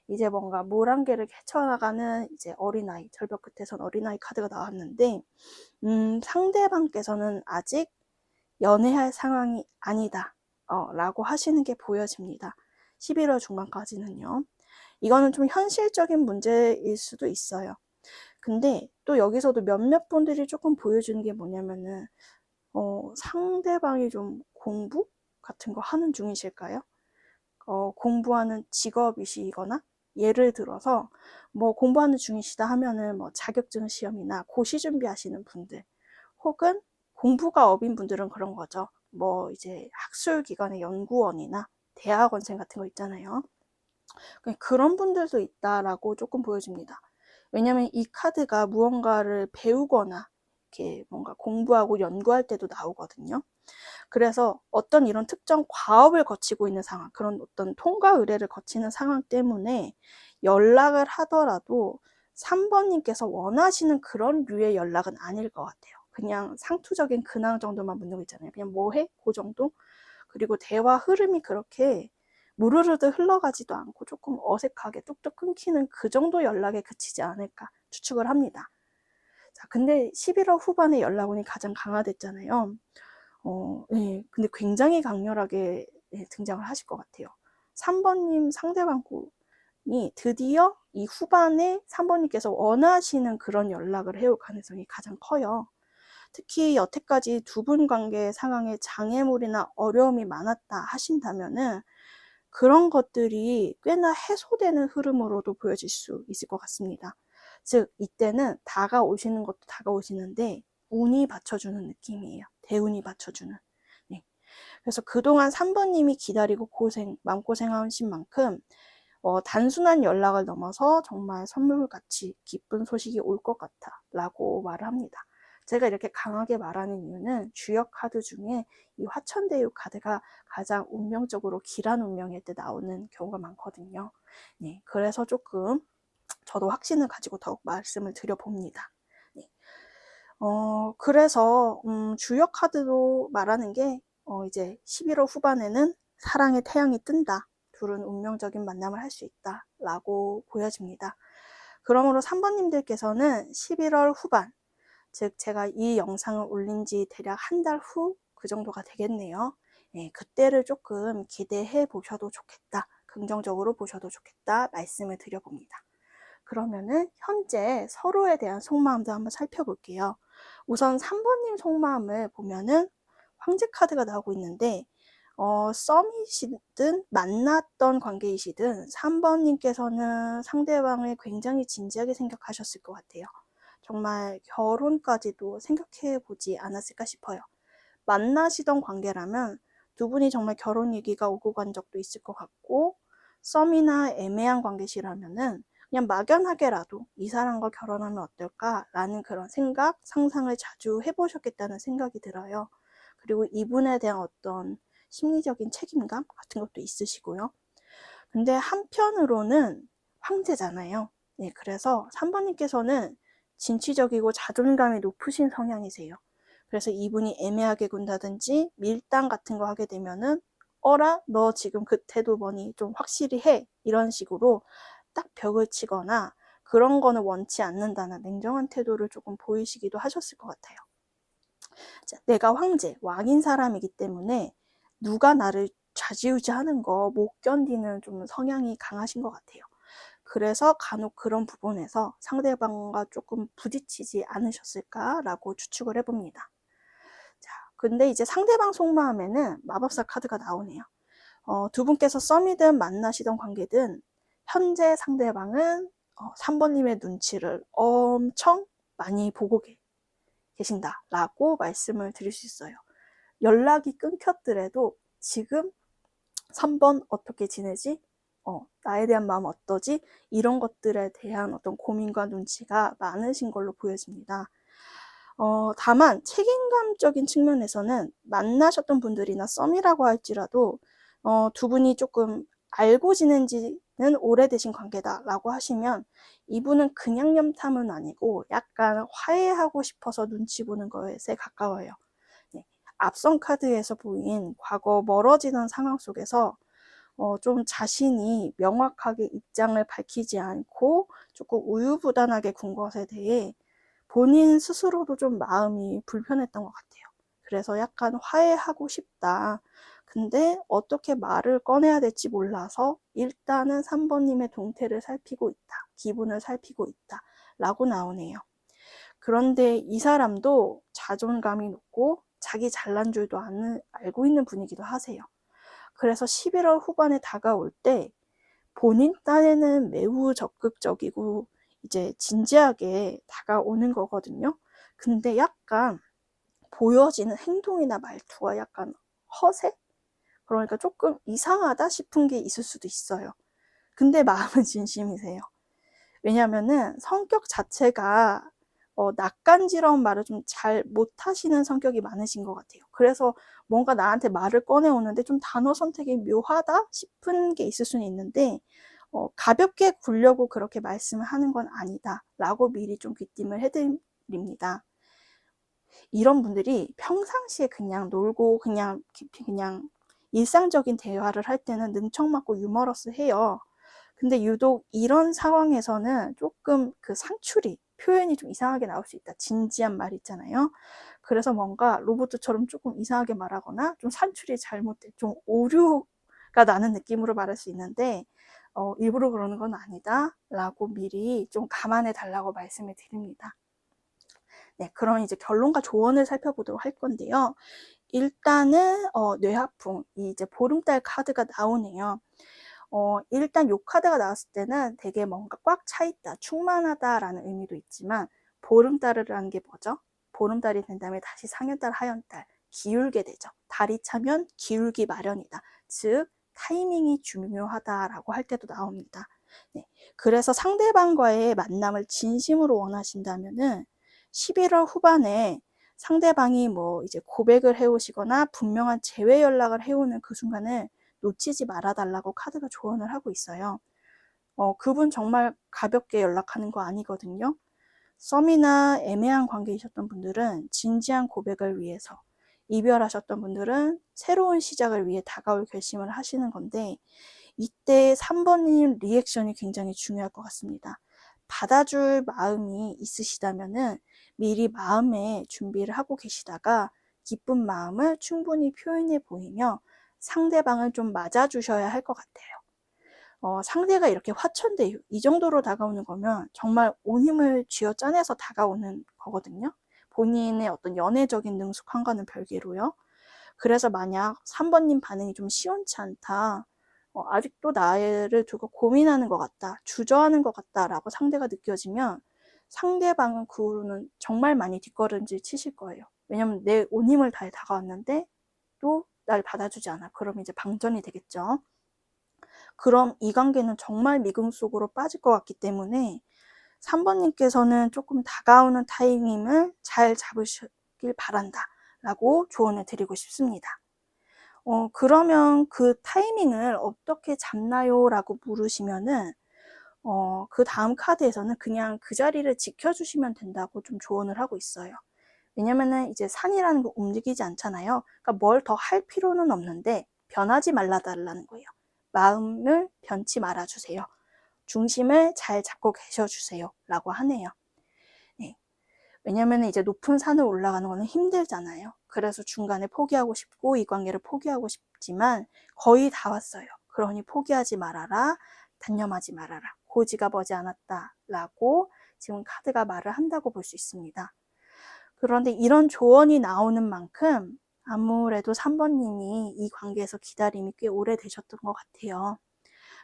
이제 뭔가 물 한 개를 헤쳐나가는 이제 어린아이, 절벽 끝에선 어린아이 카드가 나왔는데 상대방께서는 아직 연애할 상황이 아니다 라고 하시는 게 보여집니다. 11월 중반까지는요. 이거는 좀 현실적인 문제일 수도 있어요. 근데 또 여기서도 몇몇 분들이 조금 보여주는 게 뭐냐면은 상대방이 좀 공부 같은 거 하는 중이실까요? 공부하는 직업이시거나 예를 들어서 뭐 공부하는 중이시다 하면은 뭐 자격증 시험이나 고시 준비하시는 분들 혹은 공부가 업인 분들은 그런 거죠. 뭐 이제 학술기관의 연구원이나 대학원생 같은 거 있잖아요. 그런 분들도 있다라고 조금 보여집니다. 왜냐면 이 카드가 무언가를 배우거나 이렇게 뭔가 공부하고 연구할 때도 나오거든요. 그래서 어떤 이런 특정 과업을 거치고 있는 상황, 그런 어떤 통과 의뢰를 거치는 상황 때문에 연락을 하더라도 3번님께서 원하시는 그런 류의 연락은 아닐 것 같아요. 그냥 상투적인 근황 정도만 묻는 거 있잖아요. 그냥 뭐 해? 그 정도? 그리고 대화 흐름이 그렇게 무르르듯 흘러가지도 않고 조금 어색하게 뚝뚝 끊기는 그 정도 연락에 그치지 않을까 추측을 합니다. 자, 근데 11월 후반에 연락운이 가장 강화됐잖아요. 네, 근데 굉장히 강렬하게 등장을 하실 것 같아요. 3번님 상대방이 드디어 이 후반에 3번님께서 원하시는 그런 연락을 해올 가능성이 가장 커요. 특히 여태까지 두 분 관계 상황에 장애물이나 어려움이 많았다 하신다면은 그런 것들이 꽤나 해소되는 흐름으로도 보여질 수 있을 것 같습니다. 즉, 이때는 다가오시는 것도 다가오시는데 운이 받쳐주는 느낌이에요. 대운이 받쳐주는. 네. 그래서 그동안 3번님이 기다리고 마음고생하신 만큼 단순한 연락을 넘어서 정말 선물같이 기쁜 소식이 올 것 같아 라고 말을 합니다. 제가 이렇게 강하게 말하는 이유는 주역 카드 중에 이 화천대유 카드가 가장 운명적으로 길한 운명일 때 나오는 경우가 많거든요. 네, 그래서 조금 저도 확신을 가지고 더욱 말씀을 드려봅니다. 네. 그래서 주역 카드로 말하는 게 이제 11월 후반에는 사랑의 태양이 뜬다. 둘은 운명적인 만남을 할 수 있다 라고 보여집니다. 그러므로 3번님들께서는 11월 후반, 즉 제가 이 영상을 올린 지 대략 한 달 후 그 정도가 되겠네요. 네, 그때를 조금 기대해 보셔도 좋겠다, 긍정적으로 보셔도 좋겠다 말씀을 드려봅니다. 그러면은 현재 서로에 대한 속마음도 한번 살펴볼게요. 우선 3번님 속마음을 보면은 황제 카드가 나오고 있는데 썸이시든 만났던 관계이시든 3번님께서는 상대방을 굉장히 진지하게 생각하셨을 것 같아요. 정말 결혼까지도 생각해 보지 않았을까 싶어요. 만나시던 관계라면 두 분이 정말 결혼 얘기가 오고 간 적도 있을 것 같고, 썸이나 애매한 관계시라면은 그냥 막연하게라도 이 사람과 결혼하면 어떨까라는 그런 생각, 상상을 자주 해보셨겠다는 생각이 들어요. 그리고 이분에 대한 어떤 심리적인 책임감 같은 것도 있으시고요. 근데 한편으로는 황제잖아요. 네, 그래서 3번님께서는 진취적이고 자존감이 높으신 성향이세요. 그래서 이분이 애매하게 군다든지 밀당 같은 거 하게 되면은 어라? 너 지금 그 태도 뭐니? 좀 확실히 해. 이런 식으로 딱 벽을 치거나 그런 거는 원치 않는다는 냉정한 태도를 조금 보이시기도 하셨을 것 같아요. 자, 내가 황제, 왕인 사람이기 때문에 누가 나를 좌지우지하는 거 못 견디는 좀 성향이 강하신 것 같아요. 그래서 간혹 그런 부분에서 상대방과 조금 부딪히지 않으셨을까라고 추측을 해봅니다. 자, 근데 이제 상대방 속마음에는 마법사 카드가 나오네요. 두 분께서 썸이든 만나시던 관계든 현재 상대방은 3번님의 눈치를 엄청 많이 보고 계신다라고 말씀을 드릴 수 있어요. 연락이 끊겼더라도 지금 3번 어떻게 지내지? 나에 대한 마음 어떠지? 이런 것들에 대한 어떤 고민과 눈치가 많으신 걸로 보여집니다. 다만 책임감적인 측면에서는 만나셨던 분들이나 썸이라고 할지라도 두 분이 조금 알고 지낸 지는 오래되신 관계다라고 하시면 이분은 그냥 염탐은 아니고 약간 화해하고 싶어서 눈치 보는 것에 가까워요. 네. 앞선 카드에서 보인 과거 멀어지던 상황 속에서 좀 자신이 명확하게 입장을 밝히지 않고 조금 우유부단하게 군 것에 대해 본인 스스로도 좀 마음이 불편했던 것 같아요. 그래서 약간 화해하고 싶다. 근데 어떻게 말을 꺼내야 될지 몰라서 일단은 3번님의 동태를 살피고 있다. 기분을 살피고 있다. 라고 나오네요. 그런데 이 사람도 자존감이 높고 자기 잘난 줄도 알고 있는 분이기도 하세요. 그래서 11월 후반에 다가올 때 본인 딴에는 매우 적극적이고 이제 진지하게 다가오는 거거든요. 근데 약간 보여지는 행동이나 말투가 약간 허세? 그러니까 조금 이상하다 싶은 게 있을 수도 있어요. 근데 마음은 진심이세요. 왜냐면은 성격 자체가 낯간지러운 말을 좀 잘 못하시는 성격이 많으신 것 같아요. 그래서 뭔가 나한테 말을 꺼내오는데 좀 단어 선택이 묘하다 싶은 게 있을 수는 있는데 가볍게 굴려고 그렇게 말씀을 하는 건 아니다 라고 미리 좀 귀띔을 해드립니다. 이런 분들이 평상시에 그냥 놀고 그냥 일상적인 대화를 할 때는 능청맞고 유머러스해요. 근데 유독 이런 상황에서는 조금 그 상추리, 표현이 좀 이상하게 나올 수 있다. 진지한 말 있잖아요. 그래서 뭔가 로봇처럼 조금 이상하게 말하거나 좀 산출이 잘못돼 좀 오류가 나는 느낌으로 말할 수 있는데 일부러 그러는 건 아니다 라고 미리 좀 감안해 달라고 말씀을 드립니다. 네, 그럼 이제 결론과 조언을 살펴보도록 할 건데요. 일단은 뇌하풍, 이제 보름달 카드가 나오네요. 일단 요 카드가 나왔을 때는 되게 뭔가 꽉 차있다, 충만하다라는 의미도 있지만 보름달이라는 게 뭐죠? 보름달이 된 다음에 다시 상현달, 하현달, 기울게 되죠. 달이 차면 기울기 마련이다. 즉 타이밍이 중요하다라고 할 때도 나옵니다. 네, 그래서 상대방과의 만남을 진심으로 원하신다면은 11월 후반에 상대방이 뭐 이제 고백을 해오시거나 분명한 재회 연락을 해오는 그 순간을 놓치지 말아달라고 카드가 조언을 하고 있어요. 그분 정말 가볍게 연락하는 거 아니거든요. 썸이나 애매한 관계이셨던 분들은 진지한 고백을 위해서, 이별하셨던 분들은 새로운 시작을 위해 다가올 결심을 하시는 건데 이때 3번님 리액션이 굉장히 중요할 것 같습니다. 받아줄 마음이 있으시다면은 미리 마음의 준비를 하고 계시다가 기쁜 마음을 충분히 표현해 보이며 상대방을 좀 맞아주셔야 할 것 같아요. 상대가 이렇게 화천대유 이 정도로 다가오는 거면 정말 온 힘을 쥐어짜내서 다가오는 거거든요. 본인의 어떤 연애적인 능숙함과는 별개로요. 그래서 만약 3번님 반응이 좀 시원치 않다, 아직도 나를 두고 고민하는 것 같다, 주저하는 것 같다라고 상대가 느껴지면 상대방은 그 후로는 정말 많이 뒷걸음질 치실 거예요. 왜냐면 내 온 힘을 다해 다가왔는데 또 날 받아주지 않아. 그럼 이제 방전이 되겠죠. 그럼 이 관계는 정말 미궁 속으로 빠질 것 같기 때문에 3번님께서는 조금 다가오는 타이밍을 잘 잡으시길 바란다 라고 조언을 드리고 싶습니다. 그러면 그 타이밍을 어떻게 잡나요? 라고 물으시면은 그 다음 카드에서는 그냥 그 자리를 지켜주시면 된다고 좀 조언을 하고 있어요. 왜냐면은 이제 산이라는 거 움직이지 않잖아요. 그러니까 뭘 더 할 필요는 없는데 변하지 말라달라는 거예요. 마음을 변치 말아주세요. 중심을 잘 잡고 계셔주세요. 라고 하네요. 네. 왜냐면 이제 높은 산을 올라가는 거는 힘들잖아요. 그래서 중간에 포기하고 싶고 이 관계를 포기하고 싶지만 거의 다 왔어요. 그러니 포기하지 말아라. 단념하지 말아라. 고지가 머지 않았다. 라고 지금 카드가 말을 한다고 볼 수 있습니다. 그런데 이런 조언이 나오는 만큼 아무래도 3번님이 이 관계에서 기다림이 꽤 오래되셨던 것 같아요.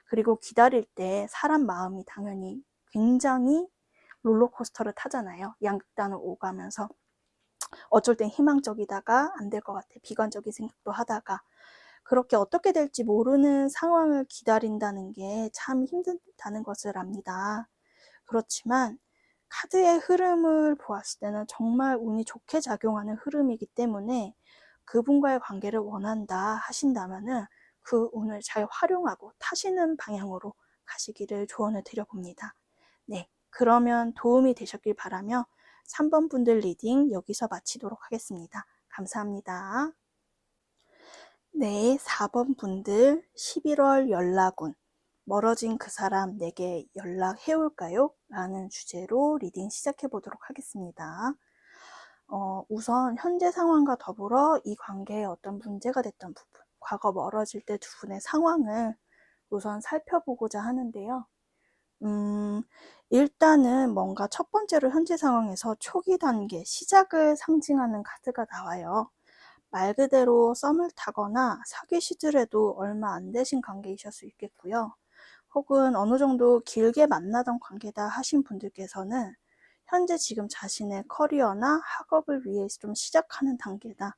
그리고 기다릴 때 사람 마음이 당연히 굉장히 롤러코스터를 타잖아요. 양극단을 오가면서 어쩔 땐 희망적이다가 안 될 것 같아. 비관적인 생각도 하다가 그렇게 어떻게 될지 모르는 상황을 기다린다는 게 참 힘들다는 것을 압니다. 그렇지만 카드의 흐름을 보았을 때는 정말 운이 좋게 작용하는 흐름이기 때문에 그분과의 관계를 원한다 하신다면은 그 운을 잘 활용하고 타시는 방향으로 가시기를 조언을 드려봅니다. 네, 그러면 도움이 되셨길 바라며 3번 분들 리딩 여기서 마치도록 하겠습니다. 감사합니다. 네, 4번 분들 11월 연락운 멀어진 그 사람 내게 연락해올까요? 라는 주제로 리딩 시작해 보도록 하겠습니다. 우선 현재 상황과 더불어 이 관계에 어떤 문제가 됐던 부분, 과거 멀어질 때 두 분의 상황을 우선 살펴보고자 하는데요. 일단은 뭔가 첫 번째로 현재 상황에서 초기 단계, 시작을 상징하는 카드가 나와요. 말 그대로 썸을 타거나 사귀시더라도 얼마 안 되신 관계이실 수 있겠고요. 혹은 어느 정도 길게 만나던 관계다 하신 분들께서는 현재 지금 자신의 커리어나 학업을 위해 좀 시작하는 단계다.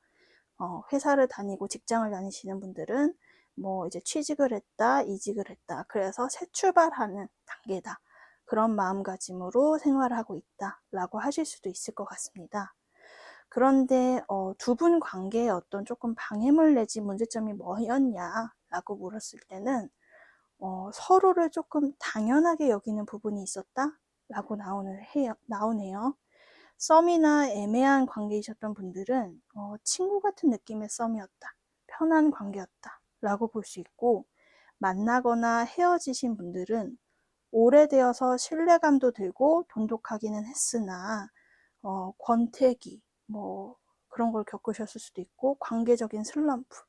회사를 다니고 직장을 다니시는 분들은 뭐 이제 취직을 했다, 이직을 했다. 그래서 새 출발하는 단계다. 그런 마음가짐으로 생활하고 있다. 라고 하실 수도 있을 것 같습니다. 그런데 두 분 관계에 어떤 조금 방해물 내지 문제점이 뭐였냐? 라고 물었을 때는 서로를 조금 당연하게 여기는 부분이 있었다? 라고 나오네요. 썸이나 애매한 관계이셨던 분들은 친구 같은 느낌의 썸이었다. 편한 관계였다. 라고 볼 수 있고, 만나거나 헤어지신 분들은 오래되어서 신뢰감도 들고 돈독하기는 했으나 권태기 뭐 그런 걸 겪으셨을 수도 있고 관계적인 슬럼프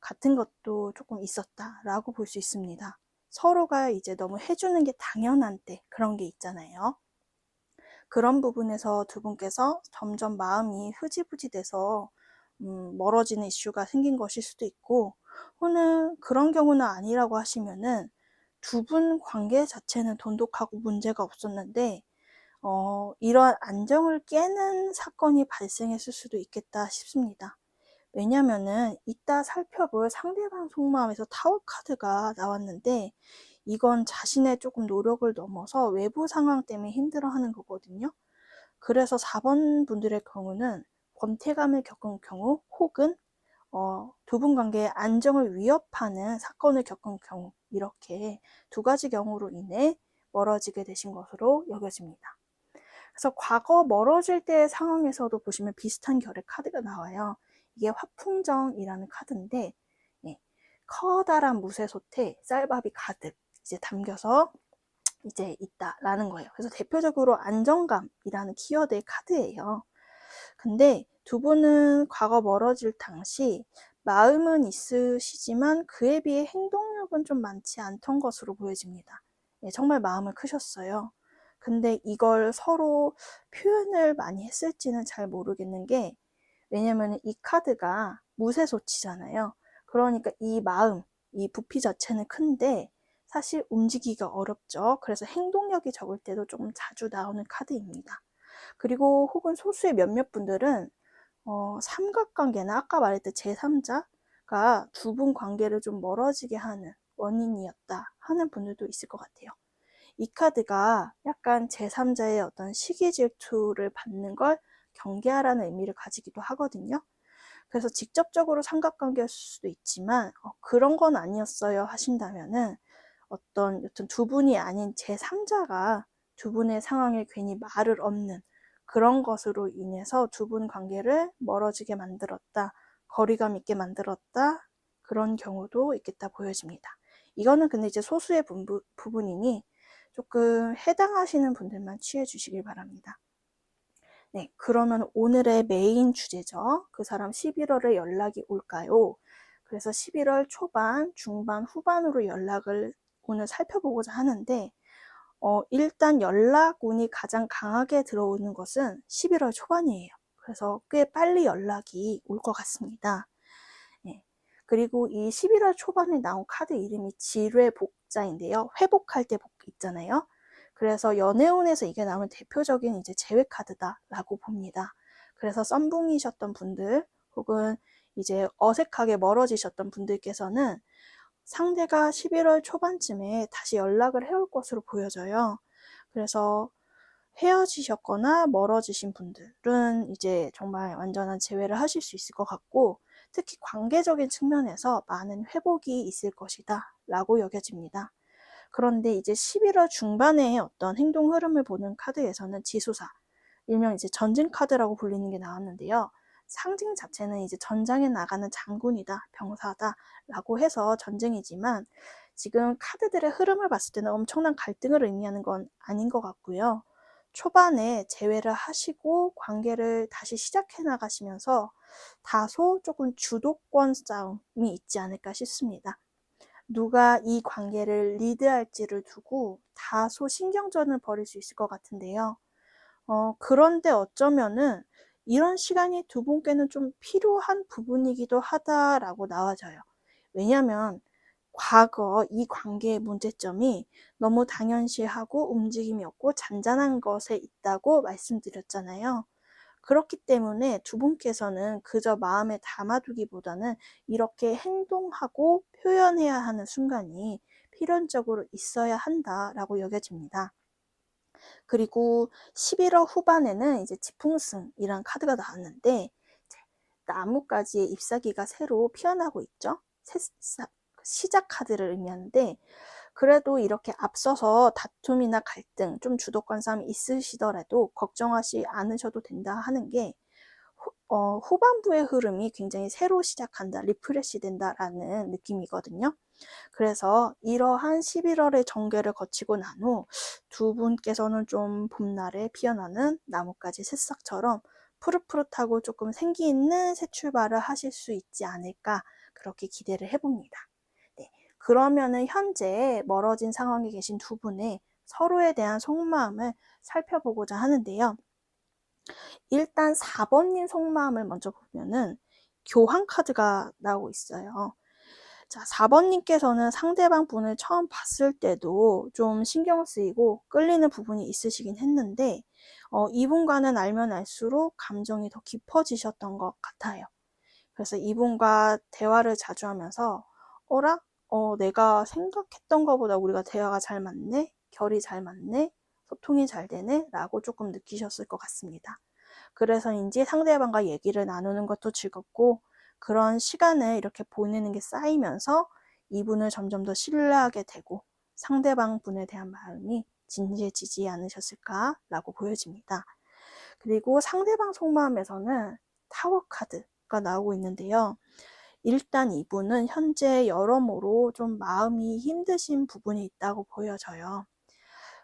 같은 것도 조금 있었다라고 볼 수 있습니다. 서로가 이제 너무 해주는 게 당연한 때 그런 게 있잖아요. 그런 부분에서 두 분께서 점점 마음이 흐지부지 돼서 멀어지는 이슈가 생긴 것일 수도 있고, 혹은 그런 경우는 아니라고 하시면은 두 분 관계 자체는 돈독하고 문제가 없었는데 이러한 안정을 깨는 사건이 발생했을 수도 있겠다 싶습니다. 왜냐면은 이따 살펴볼 상대방 속마음에서 타워 카드가 나왔는데 이건 자신의 조금 노력을 넘어서 외부 상황 때문에 힘들어하는 거거든요. 그래서 4번 분들의 경우는 권태감을 겪은 경우 혹은 두 분 관계의 안정을 위협하는 사건을 겪은 경우 이렇게 두 가지 경우로 인해 멀어지게 되신 것으로 여겨집니다. 그래서 과거 멀어질 때의 상황에서도 보시면 비슷한 결의 카드가 나와요. 이게 화풍정이라는 카드인데 예, 커다란 무쇠솥에 쌀밥이 가득 이제 담겨서 이제 있다라는 거예요. 그래서 대표적으로 안정감이라는 키워드의 카드예요. 근데 두 분은 과거 멀어질 당시 마음은 있으시지만 그에 비해 행동력은 좀 많지 않던 것으로 보여집니다. 예, 정말 마음을 크셨어요. 근데 이걸 서로 표현을 많이 했을지는 잘 모르겠는 게 왜냐면 이 카드가 무쇠소치잖아요. 그러니까 이 마음, 이 부피 자체는 큰데 사실 움직이기가 어렵죠. 그래서 행동력이 적을 때도 조금 자주 나오는 카드입니다. 그리고 혹은 소수의 몇몇 분들은 삼각관계나 아까 말했던 제3자가 두 분 관계를 좀 멀어지게 하는 원인이었다 하는 분들도 있을 것 같아요. 이 카드가 약간 제3자의 어떤 시기 질투를 받는 걸 경계하라는 의미를 가지기도 하거든요. 그래서 직접적으로 삼각관계일 수도 있지만 그런 건 아니었어요 하신다면은 어떤 여튼 두 분이 아닌 제3자가 두 분의 상황에 괜히 말을 없는 그런 것으로 인해서 두 분 관계를 멀어지게 만들었다, 거리감 있게 만들었다, 그런 경우도 있겠다 보여집니다. 이거는 근데 이제 소수의 부분이니 조금 해당하시는 분들만 취해 주시길 바랍니다. 네, 그러면 오늘의 메인 주제죠. 그 사람 11월에 연락이 올까요? 그래서 11월 초반, 중반, 후반으로 연락을 오늘 살펴보고자 하는데 일단 연락운이 가장 강하게 들어오는 것은 11월 초반이에요. 그래서 꽤 빨리 연락이 올 것 같습니다. 네. 그리고 이 11월 초반에 나온 카드 이름이 지뢰복자인데요. 회복할 때 복 있잖아요. 그래서 연애운에서 이게 나오면 대표적인 이제 재회 카드다라고 봅니다. 그래서 썸붕이셨던 분들 혹은 이제 어색하게 멀어지셨던 분들께서는 상대가 11월 초반쯤에 다시 연락을 해올 것으로 보여져요. 그래서 헤어지셨거나 멀어지신 분들은 이제 정말 완전한 재회를 하실 수 있을 것 같고 특히 관계적인 측면에서 많은 회복이 있을 것이다 라고 여겨집니다. 그런데 이제 11월 중반에 어떤 행동 흐름을 보는 카드에서는 지수사, 일명 이제 전진 카드라고 불리는 게 나왔는데요. 상징 자체는 이제 전장에 나가는 장군이다, 병사다 라고 해서 전쟁이지만 지금 카드들의 흐름을 봤을 때는 엄청난 갈등을 의미하는 건 아닌 것 같고요. 초반에 재회를 하시고 관계를 다시 시작해 나가시면서 다소 조금 주도권 싸움이 있지 않을까 싶습니다. 누가 이 관계를 리드할지를 두고 다소 신경전을 벌일 수 있을 것 같은데요. 그런데 어쩌면은 이런 시간이 두 분께는 좀 필요한 부분이기도 하다라고 나와져요. 왜냐면 과거 이 관계의 문제점이 너무 당연시하고 움직임이 없고 잔잔한 것에 있다고 말씀드렸잖아요. 그렇기 때문에 두 분께서는 그저 마음에 담아두기보다는 이렇게 행동하고 표현해야 하는 순간이 필연적으로 있어야 한다라고 여겨집니다. 그리고 11월 후반에는 이제 지풍승이란 카드가 나왔는데 나뭇가지에 잎사귀가 새로 피어나고 있죠. 시작 카드를 의미하는데 그래도 이렇게 앞서서 다툼이나 갈등, 좀 주도권 싸움이 있으시더라도 걱정하지 않으셔도 된다 하는 게 후반부의 흐름이 굉장히 새로 시작한다, 리프레시 된다라는 느낌이거든요. 그래서 이러한 11월의 정계를 거치고 난 후 두 분께서는 좀 봄날에 피어나는 나뭇가지 새싹처럼 푸릇푸릇하고 조금 생기 있는 새 출발을 하실 수 있지 않을까 그렇게 기대를 해봅니다. 네, 그러면은 현재 멀어진 상황에 계신 두 분의 서로에 대한 속마음을 살펴보고자 하는데요. 일단 4번님 속마음을 먼저 보면은 교환 카드가 나오고 있어요. 자, 4번님께서는 상대방 분을 처음 봤을 때도 좀 신경 쓰이고 끌리는 부분이 있으시긴 했는데 이분과는 알면 알수록 감정이 더 깊어지셨던 것 같아요. 그래서 이분과 대화를 자주 하면서 어라? 내가 생각했던 것보다 우리가 대화가 잘 맞네? 결이 잘 맞네? 소통이 잘 되네? 라고 조금 느끼셨을 것 같습니다. 그래서인지 상대방과 얘기를 나누는 것도 즐겁고 그런 시간을 이렇게 보내는 게 쌓이면서 이분을 점점 더 신뢰하게 되고 상대방 분에 대한 마음이 진지해지지 않으셨을까라고 보여집니다. 그리고 상대방 속마음에서는 타워 카드가 나오고 있는데요. 일단 이분은 현재 여러모로 좀 마음이 힘드신 부분이 있다고 보여져요.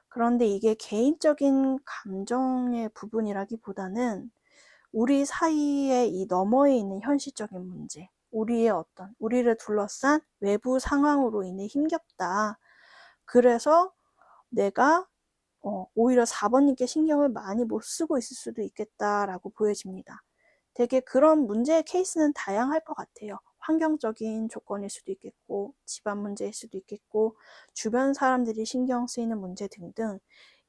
그런데 이게 개인적인 감정의 부분이라기보다는 우리 사이에 이 너머에 있는 현실적인 문제, 우리를 둘러싼 외부 상황으로 인해 힘겹다. 그래서 내가 오히려 4번님께 신경을 많이 못 쓰고 있을 수도 있겠다라고 보여집니다. 되게 그런 문제의 케이스는 다양할 것 같아요. 환경적인 조건일 수도 있겠고, 집안 문제일 수도 있겠고, 주변 사람들이 신경 쓰이는 문제 등등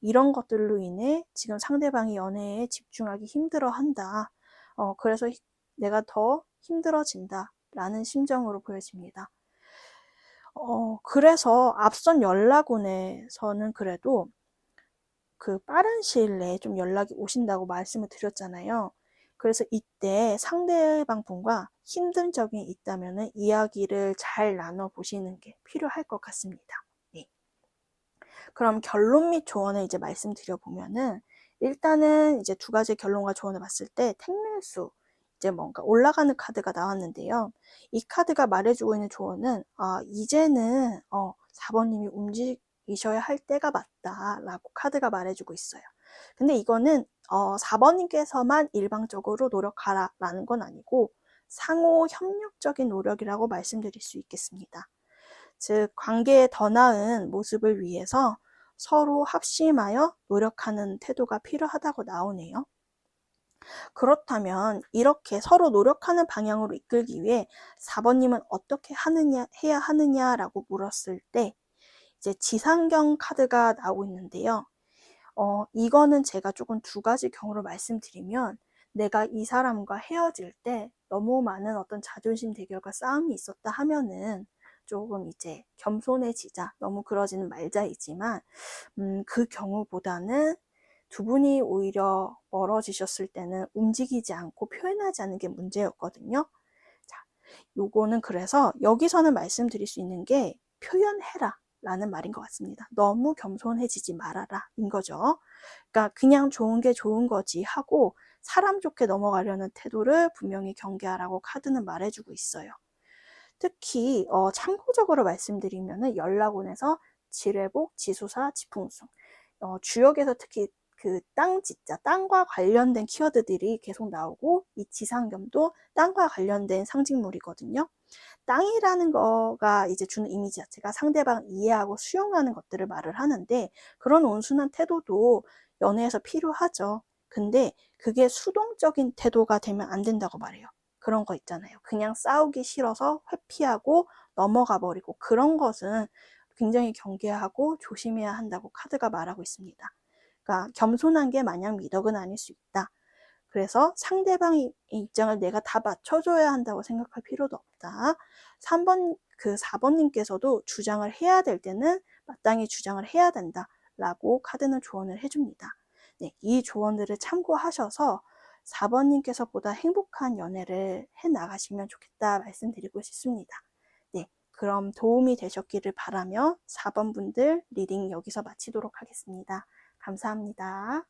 이런 것들로 인해 지금 상대방이 연애에 집중하기 힘들어 한다. 그래서 내가 더 힘들어진다. 라는 심정으로 보여집니다. 그래서 앞선 연락운에서는 그래도 그 빠른 시일 내에 좀 연락이 오신다고 말씀을 드렸잖아요. 그래서 이때 상대방 분과 힘든 점이 있다면 이야기를 잘 나눠보시는 게 필요할 것 같습니다. 네. 그럼 결론 및 조언을 이제 말씀드려보면은 일단은 이제 두 가지 결론과 조언을 봤을 때 택밀수 이제 뭔가 올라가는 카드가 나왔는데요. 이 카드가 말해주고 있는 조언은 이제는 4번님이 움직이셔야 할 때가 맞다라고 카드가 말해주고 있어요. 근데 이거는 4번님께서만 일방적으로 노력하라 라는 건 아니고 상호 협력적인 노력이라고 말씀드릴 수 있겠습니다. 즉 관계의 더 나은 모습을 위해서 서로 합심하여 노력하는 태도가 필요하다고 나오네요. 그렇다면 이렇게 서로 노력하는 방향으로 이끌기 위해 4번님은 어떻게 해야 하느냐라고 물었을 때 이제 지상경 카드가 나오고 있는데요. 이거는 제가 조금 두 가지 경우를 말씀드리면 내가 이 사람과 헤어질 때 너무 많은 어떤 자존심 대결과 싸움이 있었다 하면은 조금 이제 겸손해지자, 너무 그러지는 말자이지만 그 경우보다는 두 분이 오히려 멀어지셨을 때는 움직이지 않고 표현하지 않는 게 문제였거든요. 자, 요거는 그래서 여기서는 말씀드릴 수 있는 게 표현해라 라는 말인 것 같습니다. 너무 겸손해지지 말아라 인 거죠. 그러니까 그냥 좋은 게 좋은 거지 하고 사람 좋게 넘어가려는 태도를 분명히 경계하라고 카드는 말해주고 있어요. 특히 참고적으로 말씀드리면 연락운에서 지뢰복, 지수사, 지풍승 주역에서 특히 그 땅지자, 땅과 관련된 키워드들이 계속 나오고 이 지상겸도 땅과 관련된 상징물이거든요. 땅이라는 거가 이제 주는 이미지 자체가 상대방 이해하고 수용하는 것들을 말을 하는데 그런 온순한 태도도 연애에서 필요하죠. 근데 그게 수동적인 태도가 되면 안 된다고 말해요. 그런 거 있잖아요. 그냥 싸우기 싫어서 회피하고 넘어가 버리고 그런 것은 굉장히 경계하고 조심해야 한다고 카드가 말하고 있습니다. 그러니까 겸손한 게 마냥 미덕은 아닐 수 있다. 그래서 상대방의 입장을 내가 다 맞춰줘야 한다고 생각할 필요도 없다. 4번님께서도 주장을 해야 될 때는 마땅히 주장을 해야 된다. 라고 카드는 조언을 해줍니다. 네, 이 조언들을 참고하셔서 4번님께서 보다 행복한 연애를 해 나가시면 좋겠다 말씀드리고 싶습니다. 네, 그럼 도움이 되셨기를 바라며 4번 분들 리딩 여기서 마치도록 하겠습니다. 감사합니다.